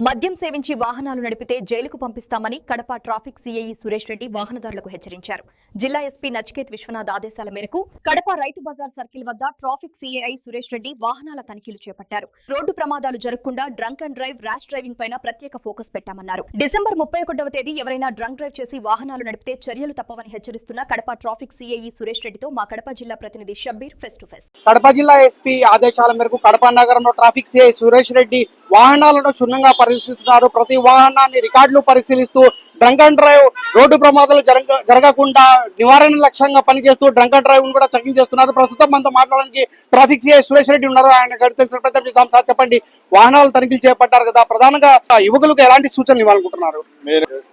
మద్యం సేవించి వాహనాలు నడిపితే జైలుకు పంపిస్తామని కడప ట్రాఫిక్ సీఐ సురేష్ రెడ్డి వాహనదారులకు హెచ్చరించారు. జిల్లా ఎస్పీ నచికేత్ విశ్వనాథ్ ఆదేశాల మేరకు కడప రైతు బజార్ సర్కిల్ వద్ద ట్రాఫిక్ సీఐ సురేష్ రెడ్డి వాహనాల తనిఖీలు చేపట్టారు. రోడ్డు ప్రమాదాలు జరగకుండా drunk and drive, rash driving పైన ప్రత్యేక ఫోకస్ పెట్టామన్నారు. డిసెంబర్ 31వ తేదీ ఎవరైనా డ్రంక్ డ్రైవ్ చేసి వాహనాలు నడిపితే చర్యలు తప్పవని హెచ్చరిస్తున్న కడప ట్రాఫిక్ సీఐ సురేష్ రెడ్డితో మా కడప జిల్లా ప్రతినిధి Shabbir face to face. Kadapa జిల్లా ఎస్పీ ఆదేశాల మేరకు కడప నగరంలో ట్రాఫిక్ సీఐ సురేష్ రెడ్డి వాహనాలను క్షుణ్ణంగా పరిశీలిస్తున్నారు. ప్రతి వాహనాన్ని రికార్డులు పరిశీలిస్తూ డ్రంక్ అండ్ డ్రైవ్, రోడ్డు ప్రమాదాలు జరగకుండా నివారణ లక్ష్యంగా పనిచేస్తూ డ్రంక్ అండ్ డ్రైవ్ కూడా చెకింగ్ చేస్తున్నారు. ప్రస్తుతం మనతో మాట్లాడడానికి ట్రాఫిక్ సీఐ సురేష్ రెడ్డి ఉన్నారు. ఆయన తెలిసిన ప్రయత్నం చేద్దాం. సార్ చెప్పండి, వాహనాలు తనిఖీలు చేపట్టారు కదా, ప్రధానంగా యువకులకు ఎలాంటి సూచనలు ఇవ్వాలనుకుంటున్నారు?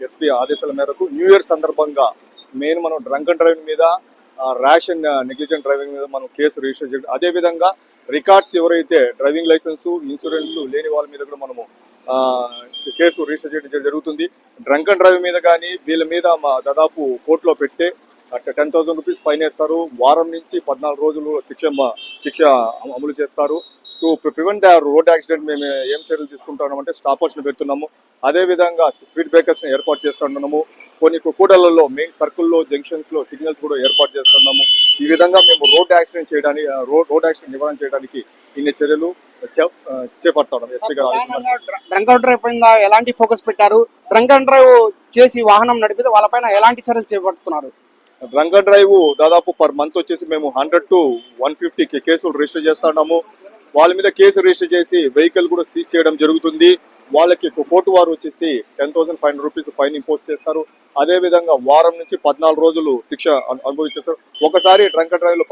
ఎస్పీ ఆదేశాల మేరకు న్యూ ఇయర్ సందర్భంగా మనం డ్రంక్ అండ్ డ్రైవ్ మీద, ర్యాష్ అండ్ నెగ్లిజెంట్ డ్రైవింగ్ మీద మనం కేసు రిజిస్టర్ చేయడం, అదేవిధంగా రికార్డ్స్ ఎవరైతే డ్రైవింగ్ లైసెన్స్, ఇన్సూరెన్స్ లేని వాళ్ళ మీద కూడా మనము కేసు రిజిస్టర్ చేయడం జరుగుతుంది. డ్రంక్ అండ్ డ్రైవ్ మీద కానీ వీళ్ళ మీద దాదాపు కోర్టులో పెట్టే 10,000 రూపీస్ ఫైన్ వేస్తారు. వారం నుంచి 14 రోజులు శిక్ష అమలు చేస్తారు. To prevent the road accident మేము ఏం చర్యలు తీసుకుంటున్నామంటే స్టాపర్స్ని పెడుతున్నాము. అదేవిధంగా స్పీడ్ బ్రేకర్స్ని ఏర్పాటు చేస్తున్నాము. కొన్ని కూడళ్లలో, మెయిన్ సర్కిల్లో, జంక్షన్స్లో సిగ్నల్స్ కూడా ఏర్పాటు చేస్తున్నాము. ఈ విధంగా మేము రోడ్ యాక్సిడెంట్ నివారణ చేయడానికి ఇన్ని చర్యలు చేపడతాం. ఎస్పీ గారు డ్రంక్ అండ్ డ్రైవ్ పైన ఎలాంటి ఫోకస్ పెట్టారు? డ్రంక్ అండ్ డ్రైవ్ చేసి వాహనం నడిపితే వాళ్ళపైన ఎలాంటి చర్యలు చేపడుతున్నారు? డ్రంక్ అండ్ డ్రైవ్ దాదాపు పర్ మంత్ వచ్చేసి మేము 100 to 150 కేసులు రిజిస్టర్ చేస్తున్నాము. వాళ్ళ మీద కేసు రిజిస్టర్ చేసి వెహికల్ కూడా సీజ్ చేయడం జరుగుతుంది. వాళ్ళకి కోర్టు వారు వచ్చేసి 10,500 రూపీస్ ఫైన్ ఇంపోజ్ చేస్తారు. అదేవిధంగా వారం నుంచి 14 రోజులు శిక్ష అనుభవిస్తారు. ఒకసారి డ్రంక్ అండ్ డ్రైవ్ లో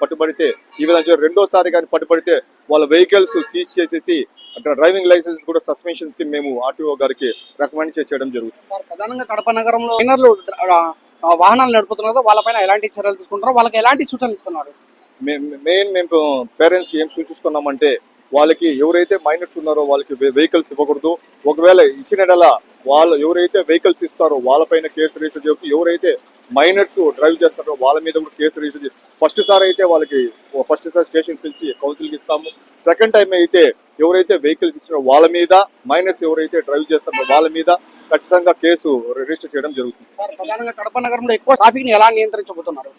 పట్టుబడితే, ఈ విధంగా రెండోసారి కానీ పట్టుబడితే వాళ్ళ వెహికల్స్ సీజ్ చేసేసి డ్రైవింగ్ లైసెన్స్ కూడా సస్పెన్షన్స్ కి మేము ఆర్టీఓ గారికి రికమెండ్ చేయడం జరుగుతుంది. ప్రధానంగా కడప నగరంలో మైనర్లు వాహనాలు నడుపుతున్నారు, వాళ్ళపైన ఎలాంటి చర్యలు తీసుకుంటారో, వాళ్ళకి ఎలాంటి సూచనలు ఇస్తున్నారు? మేము పేరెంట్స్ కి ఏం సూచిస్తున్నామంటే, వాళ్ళకి ఎవరైతే మైనర్స్ ఉన్నారో వాళ్ళకి వెహికల్స్ ఇవ్వకూడదు. ఒకవేళ ఇచ్చినట్లా వాళ్ళు ఎవరైతే వెహికల్స్ ఇస్తారో వాళ్ళపైన కేసు రిజిస్టర్ చేస్తూ, ఎవరైతే మైనర్స్ డ్రైవ్ చేస్తారో వాళ్ళ మీద కూడా కేసు రిజిస్టర్ చేసి, ఫస్ట్ సారి స్టేషన్ పిలిచి కౌన్సిల్కి ఇస్తాము. సెకండ్ టైం అయితే ఎవరైతే వెహికల్స్ ఇచ్చినారో వాళ్ళ మీద, మైనర్స్ ఎవరైతే డ్రైవ్ చేస్తారో వాళ్ళ మీద ఖచ్చితంగా కేసు రిజిస్టర్ చేయడం జరుగుతుంది. ప్రధానంగా కడప నగరంలో ఎక్కువ ట్రాఫిక్ ని ఎలా నియంత్రించబోతున్నారు?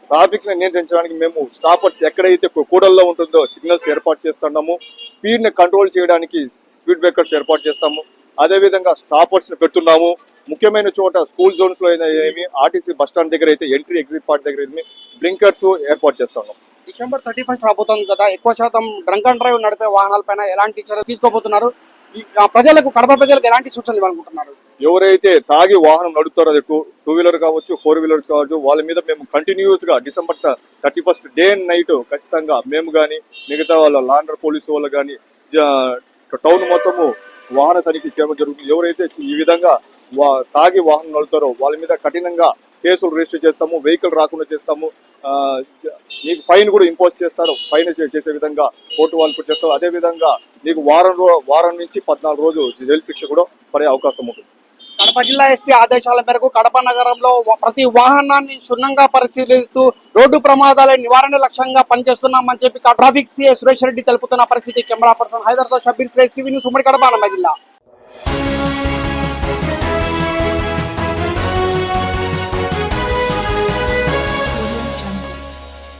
ట్రాఫిక్ ని నియంత్రించడానికి మేము స్టాపర్స్ ఎక్కడైతే కూడల్లో ఉంటుందో సిగ్నల్స్ ఏర్పాటు చేస్తున్నాము. స్పీడ్ ని కంట్రోల్ చేయడానికి స్పీడ్ బ్రేకర్స్ ఏర్పాటు చేస్తాము. అదేవిధంగా స్టాపర్స్ ని పెడుతున్నాము. ముఖ్యమైన చోట స్కూల్ జోన్స్ లో ఏమి, ఆర్టీసీ బస్ స్టాండ్ దగ్గర అయితే, ఎంట్రీ ఎగ్జిట్ పార్ట్ దగ్గర ఏమి బ్లింకర్స్ ఏర్పాటు చేస్తున్నాము. డిసెంబర్ 31 రాబోతుంది కదా, ఎక్కువ శాతం డ్రంక్ అండ్ డ్రైవ్ నడిపే వాహనాలపైన ఎలాంటి చర్యలు తీసుకోబోతున్నారు? ప్రజలకు, కడప ప్రజలకు ఎలాంటి సూచనలు ఇవ్వాలనుకుంటున్నారు? ఎవరైతే తాగి వాహనం నడుపుతారో, అది టూ వీలర్ కావచ్చు, 4 వీలర్స్ కావచ్చు, వాళ్ళ మీద మేము కంటిన్యూస్ గా డిసెంబర్ 31 డే అండ్ నైట్ ఖచ్చితంగా మేము కానీ, మిగతా వాళ్ళ లాండర్ పోలీసు వాళ్ళు కానీ, టౌన్ మొత్తము వాహన తనిఖీ చేయడం జరుగుతుంది. ఎవరైతే ఈ విధంగా తాగి వాహనం నడుపుతారో వాళ్ళ మీద కఠినంగా కేసులు రిజిస్టర్ చేస్తాము. వెహికల్ రాకుండా చేస్తాము. నీకు ఫైన్ కూడా ఇంపోజ్ చేస్తారు. ఫైన్ చేసే విధంగా కోర్టు వాళ్ళు కూడా చేస్తారు. అదేవిధంగా నీకు వారం నుంచి 14 రోజులు జైలు శిక్ష కూడా పడే అవకాశం ఉంటుంది. కడప జిల్లా ఎస్పీ ఆదేశాల మేరకు కడప నగరంలో ప్రతి వాహనాన్ని క్షుణ్ణంగా పరిశీలిస్తూ రోడ్డు ప్రమాదాల నివారణ లక్ష్యంగా పనిచేస్తున్నామని చెప్పి ట్రాఫిక్ సీఐ సురేష్ రెడ్డి తెలుపుతున్న పరిస్థితి. Camera person Hyderabad Shabbir, TV news, ఉమ్మడి కడప జిల్లా.